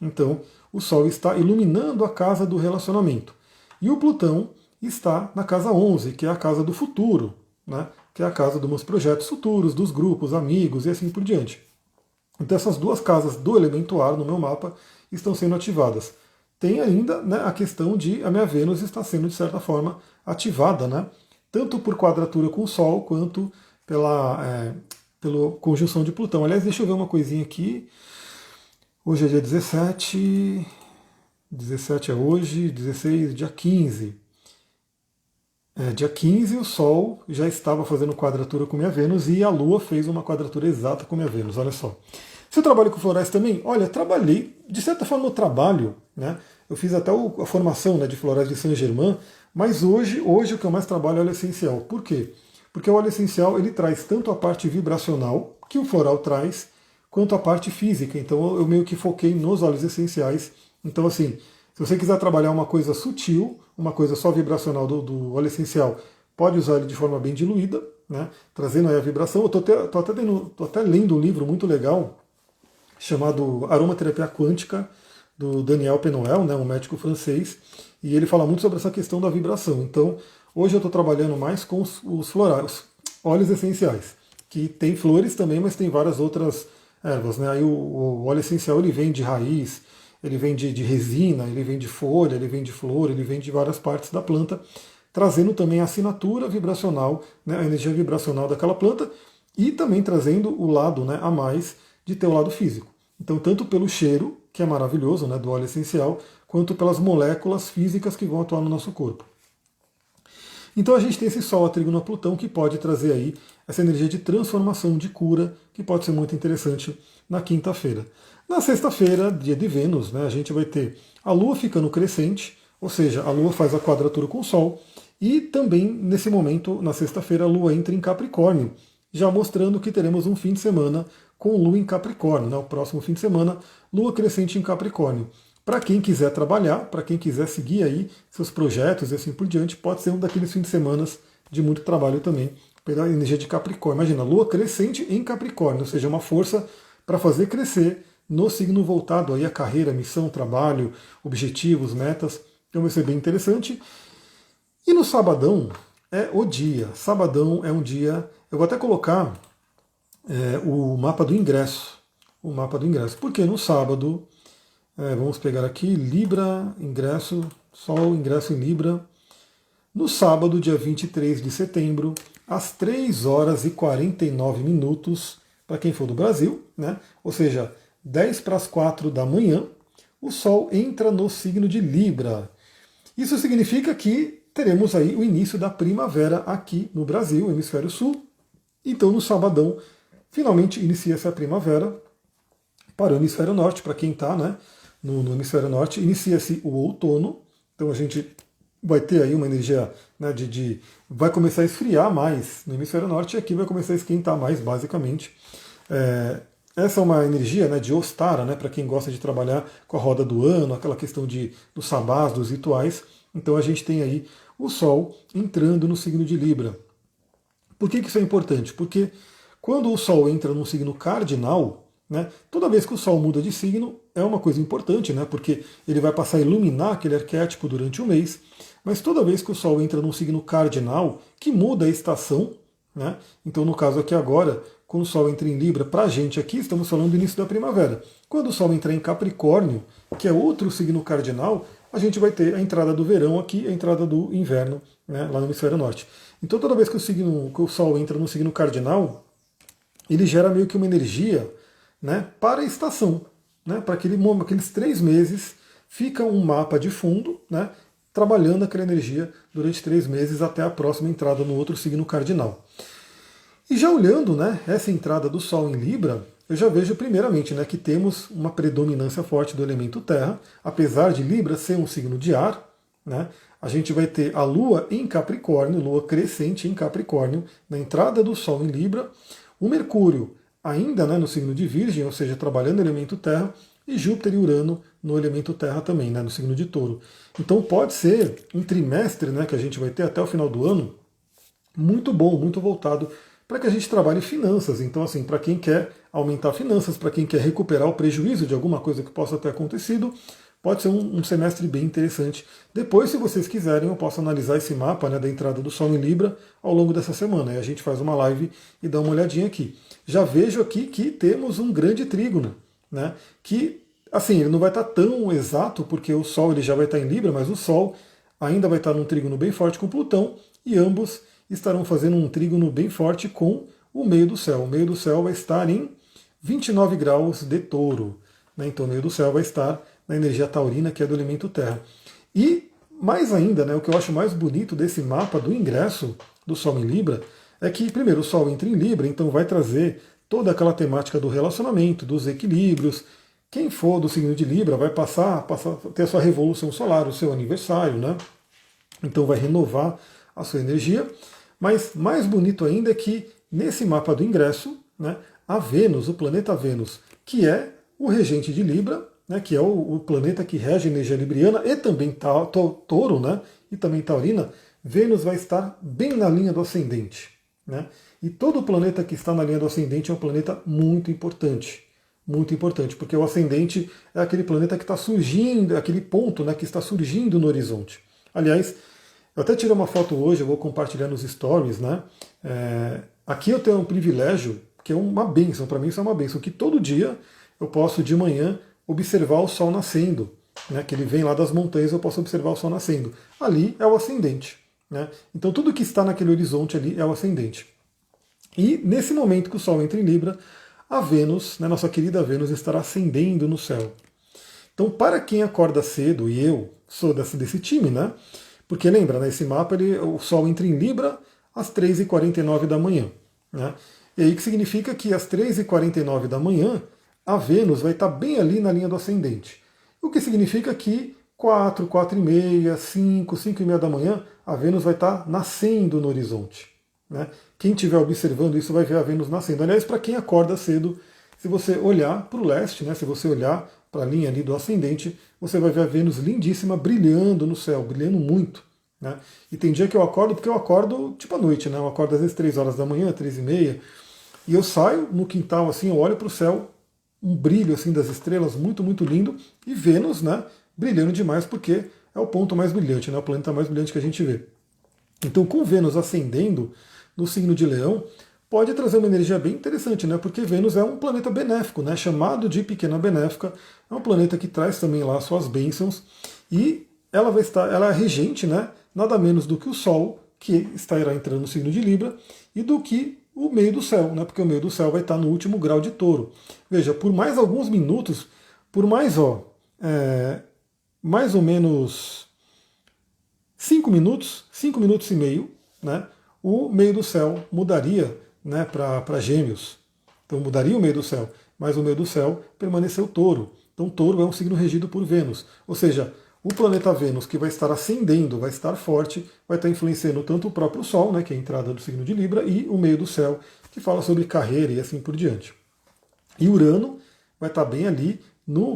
S1: Então, o Sol está iluminando a casa do relacionamento. E o Plutão está na casa 11, que é a casa do futuro, né? Que é a casa dos meus projetos futuros, dos grupos, amigos e assim por diante. Então, essas duas casas do elemento ar no meu mapa estão sendo ativadas. Tem ainda, né, a questão de a minha Vênus está sendo, de certa forma, ativada, né, tanto por quadratura com o Sol, quanto pela conjunção de Plutão. Aliás, deixa eu ver uma coisinha aqui. Hoje é dia 17, 17 é hoje, 16, dia 15. Dia 15 o Sol já estava fazendo quadratura com minha Vênus e a Lua fez uma quadratura exata com minha Vênus, olha só. Se eu trabalho com florais também, olha, trabalhei, de certa forma eu trabalho né? Eu fiz até a formação, né, de florais de Saint-Germain, mas hoje o que eu mais trabalho é óleo essencial. Por quê? Porque o óleo essencial ele traz tanto a parte vibracional, que o floral traz, quanto a parte física. Então eu meio que foquei nos óleos essenciais. Então assim, se você quiser trabalhar uma coisa sutil, uma coisa só vibracional do óleo essencial, pode usar ele de forma bem diluída, né, trazendo aí a vibração. Eu tô até lendo um livro muito legal chamado Aromaterapia Quântica, do Daniel Penoel, né, um médico francês, e ele fala muito sobre essa questão da vibração. Então, hoje eu estou trabalhando mais com os florais, os óleos essenciais, que tem flores também, mas tem várias outras ervas. Né? Aí o óleo essencial ele vem de raiz, ele vem de resina, ele vem de folha, ele vem de flor, ele vem de várias partes da planta, trazendo também a assinatura vibracional, né, a energia vibracional daquela planta, e também trazendo o lado, né, a mais de ter o lado físico. Então, tanto pelo cheiro, que é maravilhoso, né, do óleo essencial, quanto pelas moléculas físicas que vão atuar no nosso corpo. Então a gente tem esse Sol a trígono a Plutão que pode trazer aí essa energia de transformação, de cura, que pode ser muito interessante na quinta-feira. Na sexta-feira, dia de Vênus, né, a gente vai ter a Lua ficando crescente, ou seja, a Lua faz a quadratura com o Sol, e também nesse momento, na sexta-feira, a Lua entra em Capricórnio, já mostrando que teremos um fim de semana com Lua em Capricórnio, né, o próximo fim de semana, Lua crescente em Capricórnio. Para quem quiser trabalhar, para quem quiser seguir aí seus projetos e assim por diante, pode ser um daqueles fins de semana de muito trabalho também, pela energia de Capricórnio. Imagina, Lua crescente em Capricórnio, ou seja, uma força para fazer crescer no signo voltado aí à carreira, missão, trabalho, objetivos, metas. Então vai ser bem interessante. E no sabadão é o dia. Sabadão é um dia. Eu vou até colocar o mapa do ingresso. O mapa do ingresso. Porque no sábado. Vamos pegar aqui, Libra, ingresso, Sol, ingresso em Libra. No sábado, dia 23 de setembro, às 3 horas e 49 minutos, para quem for do Brasil, né? Ou seja, 10 para as 4 da manhã, o Sol entra no signo de Libra. Isso significa que teremos aí o início da primavera aqui no Brasil, hemisfério sul. Então, no sabadão, finalmente inicia-se a primavera. Para o hemisfério norte, para quem está, né? No hemisfério norte, inicia-se o outono, então a gente vai ter aí uma energia, né, vai começar a esfriar mais no hemisfério norte e aqui vai começar a esquentar mais, basicamente. Essa é uma energia, né, de Ostara, né, para quem gosta de trabalhar com a roda do ano, aquela questão dos sabás, dos rituais. Então a gente tem aí o Sol entrando no signo de Libra. Por que isso é importante? Porque quando o Sol entra num signo cardinal, né, toda vez que o Sol muda de signo é uma coisa importante, né, porque ele vai passar a iluminar aquele arquétipo durante o mês, mas toda vez que o Sol entra num signo cardinal, que muda a estação, né, então no caso aqui agora, quando o Sol entra em Libra, para a gente aqui estamos falando do início da primavera. Quando o Sol entrar em Capricórnio, que é outro signo cardinal, a gente vai ter a entrada do verão aqui, a entrada do inverno, né, lá no hemisfério norte. Então toda vez que o Sol entra no signo cardinal, ele gera meio que uma energia, né, para a estação, né, para aqueles 3 meses, fica um mapa de fundo, né, trabalhando aquela energia durante 3 meses até a próxima entrada no outro signo cardinal. E já olhando, né, essa entrada do Sol em Libra, eu já vejo primeiramente, né, que temos uma predominância forte do elemento Terra, apesar de Libra ser um signo de ar, né, a gente vai ter a Lua em Capricórnio, Lua crescente em Capricórnio, na entrada do Sol em Libra, o Mercúrio ainda, né, no signo de Virgem, ou seja, trabalhando o elemento Terra, e Júpiter e Urano no elemento Terra também, né, no signo de Touro. Então pode ser um trimestre, né, que a gente vai ter até o final do ano, muito bom, muito voltado para que a gente trabalhe finanças. Então, assim, para quem quer aumentar finanças, para quem quer recuperar o prejuízo de alguma coisa que possa ter acontecido, pode ser um semestre bem interessante. Depois, se vocês quiserem, eu posso analisar esse mapa, né, da entrada do Sol em Libra ao longo dessa semana. Aí a gente faz uma live e dá uma olhadinha aqui. Já vejo aqui que temos um grande trígono, né, que, assim, ele não vai estar tão exato, porque o Sol ele já vai estar em Libra, mas o Sol ainda vai estar num trígono bem forte com Plutão, e ambos estarão fazendo um trígono bem forte com o meio do céu. O meio do céu vai estar em 29 graus de Touro, né, então o meio do céu vai estar na energia taurina, que é do elemento Terra. E, mais ainda, né, o que eu acho mais bonito desse mapa do ingresso do Sol em Libra é que, primeiro, o Sol entra em Libra, então vai trazer toda aquela temática do relacionamento, dos equilíbrios, Quem for do signo de Libra vai passar a ter a sua revolução solar, o seu aniversário, né? Então vai renovar a sua energia. Mas mais bonito ainda é que nesse mapa do ingresso, né, a Vênus, o planeta Vênus, que é o regente de Libra, né, que é o planeta que rege a energia libriana e também touro, né, e também taurina, Vênus vai estar bem na linha do ascendente. Né? E todo planeta que está na linha do ascendente é um planeta muito importante. Muito importante, porque o ascendente é aquele planeta que está surgindo, aquele ponto, né, que está surgindo no horizonte. Aliás, eu até tirei uma foto hoje, eu vou compartilhar nos stories, né? Aqui eu tenho um privilégio, que é uma bênção, para mim isso é uma bênção, que todo dia eu posso de manhã observar o Sol nascendo, né? Que ele vem lá das montanhas, eu posso observar o Sol nascendo. Ali é o ascendente. Né? Então tudo que está naquele horizonte ali é o ascendente. E nesse momento que o Sol entra em Libra, a Vênus, né, nossa querida Vênus, estará ascendendo no céu. Então, para quem acorda cedo, e eu sou desse time, né? Porque lembra, nesse mapa o Sol entra em Libra às 3h49 da manhã. Né? E aí que significa que às 3h49 da manhã, a Vênus vai estar bem ali na linha do ascendente. O que significa que 4, 4h30, 5, 5h30 da manhã, a Vênus vai estar nascendo no horizonte. Né? Quem estiver observando isso vai ver a Vênus nascendo. Aliás, para quem acorda cedo, se você olhar para o leste, né, se você olhar para a linha ali do ascendente, você vai ver a Vênus lindíssima brilhando no céu, brilhando muito. Né? E tem dia que eu acordo, porque eu acordo tipo à noite, né? Eu acordo às vezes 3 horas da manhã, 3h30, e eu saio no quintal assim, eu olho para o céu, um brilho assim das estrelas muito, muito lindo, e Vênus, né, brilhando demais, porque é o ponto mais brilhante, né, o planeta mais brilhante que a gente vê. Então, com Vênus ascendendo no signo de Leão, pode trazer uma energia bem interessante, né? Porque Vênus é um planeta benéfico, né? Chamado de pequena benéfica, é um planeta que traz também lá suas bênçãos, e ela é regente, né? Nada menos do que o Sol, que estará entrando no signo de Libra, e do que o meio do céu, né? Porque o meio do céu vai estar no último grau de Touro. Veja, por mais alguns minutos, por mais, mais ou menos 5 minutos, 5 minutos e meio, né? O meio do céu mudaria, né, para Gêmeos. Então mudaria o meio do céu, mas o meio do céu permaneceu Touro. Então Touro é um signo regido por Vênus. Ou seja, o planeta Vênus, que vai estar ascendendo, vai estar forte, vai estar influenciando tanto o próprio Sol, né, que é a entrada do signo de Libra, e o meio do céu, que fala sobre carreira e assim por diante. E Urano vai estar bem ali,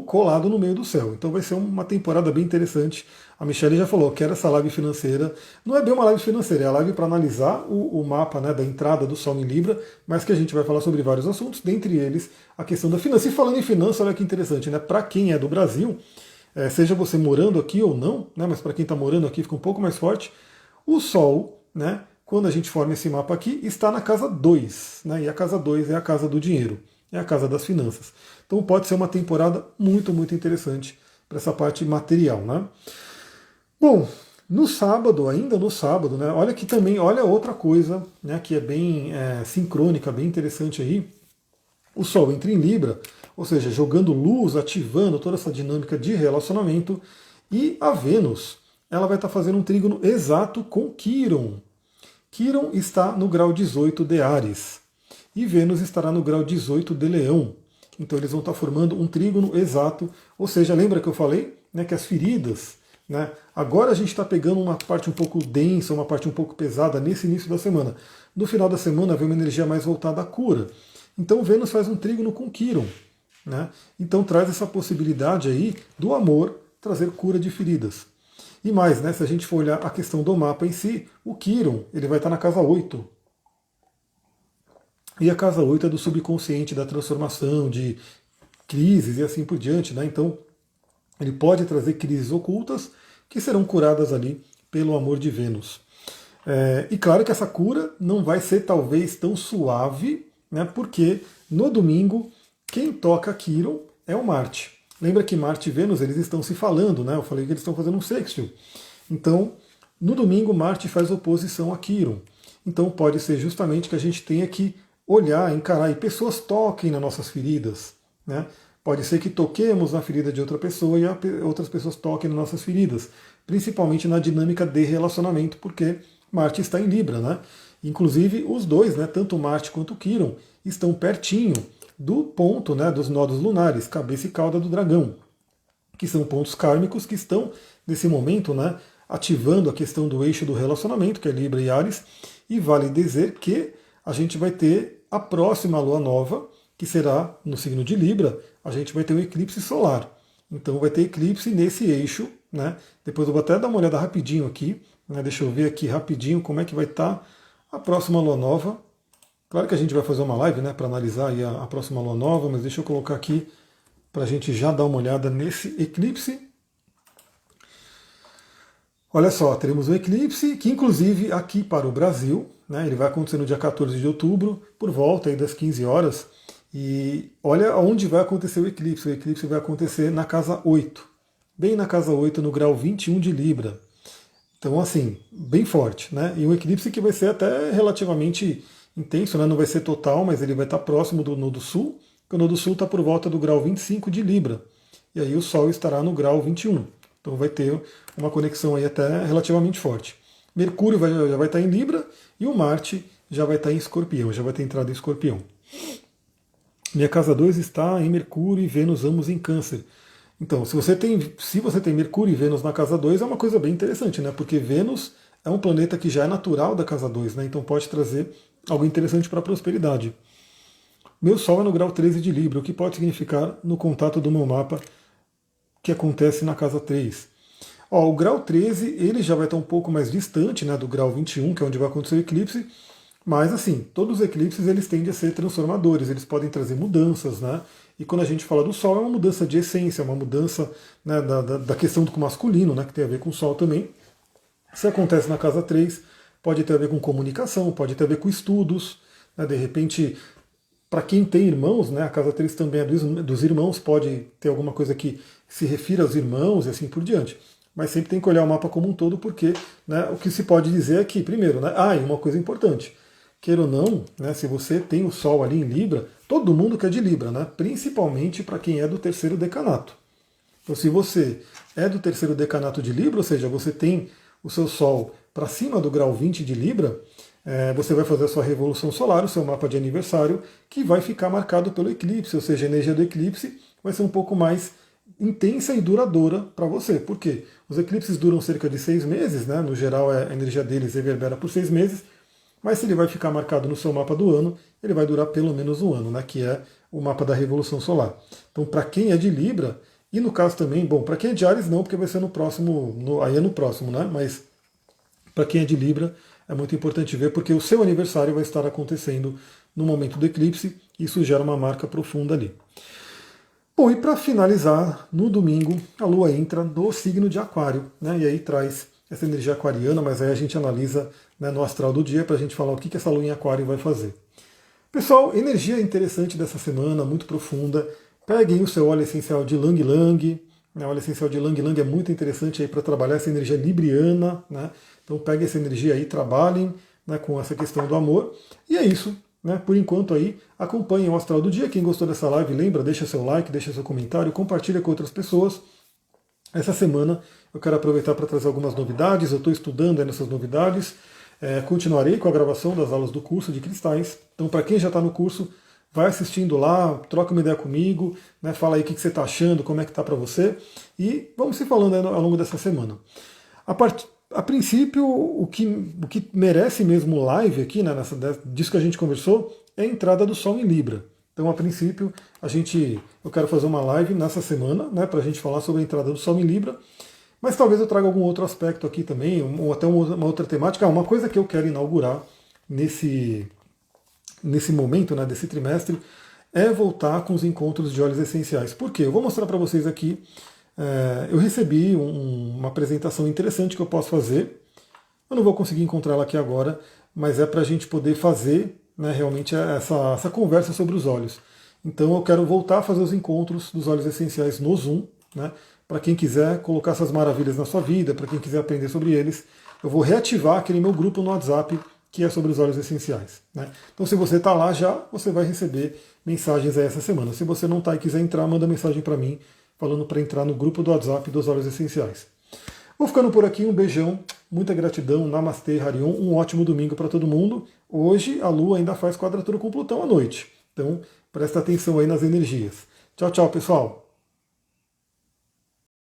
S1: colado no meio do céu. Então vai ser uma temporada bem interessante. A Michelle já falou, quero essa live financeira. Não é bem uma live financeira, é a live para analisar o mapa, né, da entrada do Sol em Libra, mas que a gente vai falar sobre vários assuntos, dentre eles a questão da finança. E falando em finança, olha que interessante, né? Para quem é do Brasil, seja você morando aqui ou não, né, mas para quem está morando aqui fica um pouco mais forte, o Sol, né, quando a gente forma esse mapa aqui, está na casa 2, né, e a casa 2 é a casa do dinheiro, é a casa das finanças. Então pode ser uma temporada muito, muito interessante para essa parte material. Né? Bom, no sábado, ainda no sábado, né, olha que também, olha outra coisa, né, que é bem sincrônica, bem interessante aí. O Sol entra em Libra, ou seja, jogando luz, ativando toda essa dinâmica de relacionamento, e a Vênus, ela vai estar fazendo um trígono exato com Quíron. Quíron está no grau 18 de Áries, e Vênus estará no grau 18 de Leão. Então eles vão estar formando um trígono exato, ou seja, lembra que eu falei, né, que as feridas, né, agora a gente está pegando uma parte um pouco densa, uma parte um pouco pesada nesse início da semana. No final da semana vem uma energia mais voltada à cura. Então Vênus faz um trígono com Quíron, né? Então traz essa possibilidade aí do amor trazer cura de feridas. E mais, né, se a gente for olhar a questão do mapa em si, o Quíron ele vai estar na casa 8. E a casa 8 é do subconsciente, da transformação, de crises e assim por diante. Né? Então, ele pode trazer crises ocultas que serão curadas ali pelo amor de Vênus. E claro que essa cura não vai ser talvez tão suave, né? Porque no domingo, quem toca Quíron é o Marte. Lembra que Marte e Vênus eles estão se falando, né? Eu falei que eles estão fazendo um sextil. Então, no domingo, Marte faz oposição a Quíron. Então, pode ser justamente que a gente tenha que olhar, encarar, e pessoas toquem nas nossas feridas. Né? Pode ser que toquemos na ferida de outra pessoa e outras pessoas toquem nas nossas feridas, principalmente na dinâmica de relacionamento, porque Marte está em Libra. Né? Inclusive, os dois, né, tanto Marte quanto Quíron, estão pertinho do ponto, né, dos nodos lunares, cabeça e cauda do dragão, que são pontos kármicos que estão, nesse momento, né, ativando a questão do eixo do relacionamento, que é Libra e Áries, e vale dizer que a gente vai ter a próxima lua nova, que será no signo de Libra, a gente vai ter um eclipse solar. Então vai ter eclipse nesse eixo, né? Depois eu vou até dar uma olhada rapidinho aqui, né? Deixa eu ver aqui rapidinho como é que vai estar a próxima lua nova. Claro que a gente vai fazer uma live, né, para analisar aí a próxima lua nova, mas deixa eu colocar aqui para a gente já dar uma olhada nesse eclipse. Olha só, teremos um eclipse que, inclusive, aqui para o Brasil, né, ele vai acontecer no dia 14 de outubro, por volta aí das 15 horas. E olha onde vai acontecer o eclipse. O eclipse vai acontecer na casa 8, bem na casa 8, no grau 21 de Libra. Então, assim, bem forte, né? E um eclipse que vai ser até relativamente intenso, né? Não vai ser total, mas ele vai estar próximo do Nodo Sul, porque o Nodo Sul está por volta do grau 25 de Libra. E aí o Sol estará no grau 21. Então vai ter uma conexão aí até relativamente forte. Mercúrio já vai estar em Libra e o Marte já vai estar em Escorpião, já vai ter entrado em Escorpião. Minha casa 2 está em Mercúrio e Vênus ambos em Câncer. Então, se você tem Mercúrio e Vênus na casa 2, é uma coisa bem interessante, né? Porque Vênus é um planeta que já é natural da casa 2, né? Então pode trazer algo interessante para a prosperidade. Meu Sol é no grau 13 de Libra, o que pode significar no contato do meu mapa que acontece na casa 3. Ó, o grau 13 ele já vai estar um pouco mais distante, né, do grau 21, que é onde vai acontecer o eclipse, mas assim, todos os eclipses eles tendem a ser transformadores, eles podem trazer mudanças, né? E quando a gente fala do Sol é uma mudança de essência, uma mudança, né, da questão do masculino, né, que tem a ver com o Sol também. Se acontece na casa 3, pode ter a ver com comunicação, pode ter a ver com estudos, né, de repente, para quem tem irmãos, né, a casa 3 também é dos irmãos, pode ter alguma coisa que se refira aos irmãos e assim por diante. Mas sempre tem que olhar o mapa como um todo, porque, né, o que se pode dizer é que, primeiro, né, e uma coisa importante, queira ou não, né, se você tem o Sol ali em Libra, todo mundo que é de Libra, né, principalmente para quem é do terceiro decanato. Então, se você é do terceiro decanato de Libra, ou seja, você tem o seu Sol para cima do grau 20 de Libra, você vai fazer a sua revolução solar, o seu mapa de aniversário, que vai ficar marcado pelo eclipse, ou seja, a energia do eclipse vai ser um pouco mais intensa e duradoura para você. Por quê? Os eclipses duram cerca de 6 meses, né? No geral a energia deles reverbera por 6 meses, mas se ele vai ficar marcado no seu mapa do ano, ele vai durar pelo menos um ano, né? Que é o mapa da revolução solar. Então, para quem é de Libra, e no caso também, bom, para quem é de Áries não, porque vai ser no próximo, aí é no próximo, né? Mas para quem é de Libra, é muito importante ver, porque o seu aniversário vai estar acontecendo no momento do eclipse, e isso gera uma marca profunda ali. Bom, e para finalizar, no domingo, a Lua entra no signo de Aquário, né? E aí traz essa energia aquariana, mas aí a gente analisa, né, no astral do dia para a gente falar o que essa Lua em Aquário vai fazer. Pessoal, energia interessante dessa semana, muito profunda. Peguem o seu óleo essencial de Lang Lang. O óleo essencial de Lang Lang é muito interessante aí para trabalhar essa energia libriana, né? Então peguem essa energia aí, trabalhem, né, com essa questão do amor. E é isso. Né? Por enquanto aí, acompanhem o Astral do Dia. Quem gostou dessa live, lembra, deixa seu like, deixa seu comentário, compartilha com outras pessoas. Essa semana eu quero aproveitar para trazer algumas novidades, eu estou estudando aí nessas novidades. Continuarei com a gravação das aulas do curso de cristais. Então, para quem já está no curso, vai assistindo lá, troca uma ideia comigo, né? Fala aí o que você está achando, como é que está para você. E vamos se falando aí ao longo dessa semana. A princípio, o que merece mesmo live aqui, né, disso que a gente conversou, é a entrada do Sol em Libra. Então, a princípio, eu quero fazer uma live nessa semana, né, para a gente falar sobre a entrada do Sol em Libra, mas talvez eu traga algum outro aspecto aqui também, ou até uma outra temática. Uma coisa que eu quero inaugurar nesse momento, né, desse trimestre, é voltar com os encontros de óleos essenciais. Por quê? Eu vou mostrar para vocês aqui. Eu recebi uma apresentação interessante que eu posso fazer. Eu não vou conseguir encontrar ela aqui agora, mas é para a gente poder fazer, né, realmente essa conversa sobre os óleos. Então eu quero voltar a fazer os encontros dos óleos essenciais no Zoom, né, para quem quiser colocar essas maravilhas na sua vida, para quem quiser aprender sobre eles. Eu vou reativar aquele meu grupo no WhatsApp que é sobre os óleos essenciais. Né? Então se você está lá já, você vai receber mensagens aí essa semana. Se você não está e quiser entrar, manda mensagem para mim, falando para entrar no grupo do WhatsApp dos óleos essenciais. Vou ficando por aqui, um beijão, muita gratidão, Namastê, Harion, um ótimo domingo para todo mundo. Hoje a Lua ainda faz quadratura com Plutão à noite, então Presta atenção aí nas energias. Tchau, tchau, pessoal.